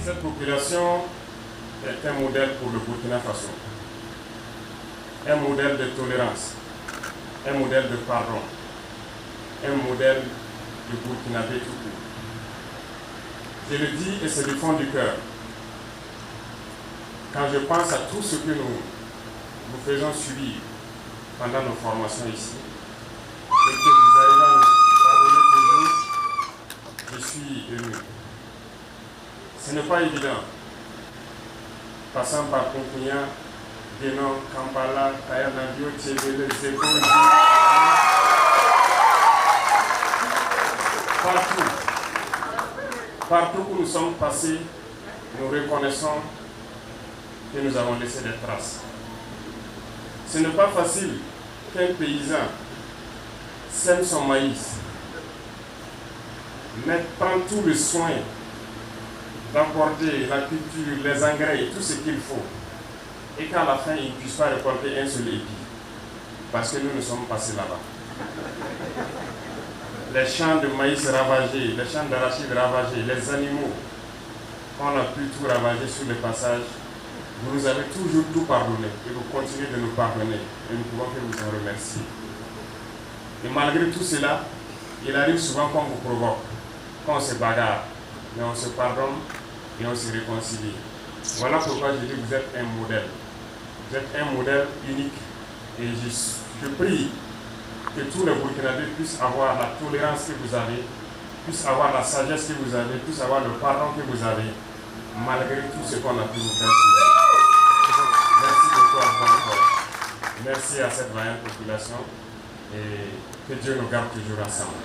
Cette population est un modèle pour le Burkina Faso, un modèle de tolérance, un modèle de pardon, un modèle de Burkinabé tout court. Je le dis et c'est du fond du cœur. Quand je pense à tout ce que nous faisons subir pendant nos formations ici, et que vous arrivez à nous pardonner toujours, je suis ému. Ce n'est pas évident. Passant par Konkunya, Guénon, Kampala, Kayanadio, Tchébélé, Zeko, partout où nous sommes passés, nous reconnaissons que nous avons laissé des traces. Ce n'est pas facile qu'un paysan sème son maïs, mais prend tout le soin d'apporter la culture, les engrais et tout ce qu'il faut, et qu'à la fin, il ne puisse pas récolter un seul épi, parce que nous sommes passés là-bas. Les champs de maïs ravagés, les champs d'arachide ravagés, les animaux, on a pu tout ravager sur le passage. Vous nous avez toujours tout pardonné et vous continuez de nous pardonner et nous pouvons que vous en remercier. Et malgré tout cela, il arrive souvent qu'on vous provoque, qu'on se bagarre, mais on se pardonne et on se réconcilie. Voilà pourquoi je dis que vous êtes un modèle. Vous êtes un modèle unique et je prie que tous les Burkinabés puissent avoir la tolérance que vous avez, puissent avoir la sagesse que vous avez, puissent avoir le pardon que vous avez, malgré tout ce qu'on a pu vous faire. Merci beaucoup encore. Merci à cette vaillante population et que Dieu nous garde toujours ensemble.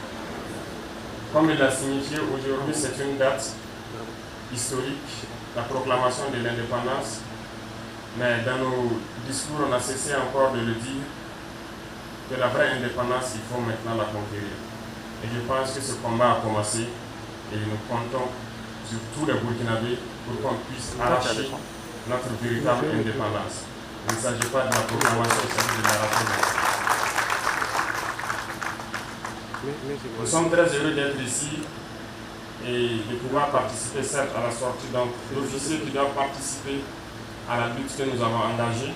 Comme il l'a signifié, aujourd'hui c'est une date historique, la proclamation de l'indépendance, mais dans nos discours on a cessé encore de le dire, que la vraie indépendance, il faut maintenant la conquérir. Et je pense que ce combat a commencé et nous comptons sur tous les Burkinabés pour qu'on puisse arracher notre véritable indépendance. Il ne s'agit pas de la proclamation, il s'agit de la rationalisation. Nous sommes très heureux d'être ici et de pouvoir participer certes à la sortie d'officiers qui doivent participer à la lutte que nous avons engagée,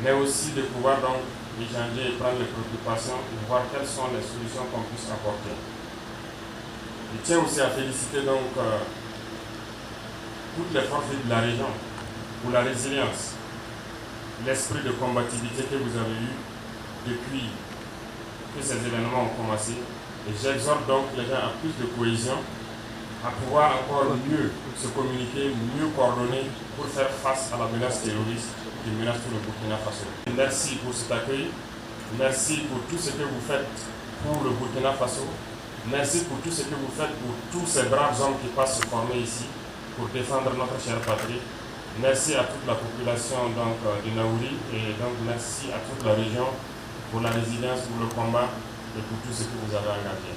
mais aussi de pouvoir donc échanger et prendre les préoccupations et voir quelles sont les solutions qu'on puisse apporter. Je tiens aussi à féliciter donc toutes les forces de la région pour la résilience, l'esprit de combativité que vous avez eu depuis que ces événements ont commencé. Et j'exhorte donc les gens à plus de cohésion, à pouvoir encore mieux se communiquer, mieux coordonner pour faire face à la menace terroriste qui menace tout le Burkina Faso. Merci pour cet accueil, merci pour tout ce que vous faites pour le Burkina Faso, merci pour tout ce que vous faites pour tous ces braves hommes qui passent se former ici pour défendre notre chère patrie. Merci à toute la population donc, de Naouri et donc merci à toute la région pour la résilience, pour le combat et pour tout ce que vous avez engagé.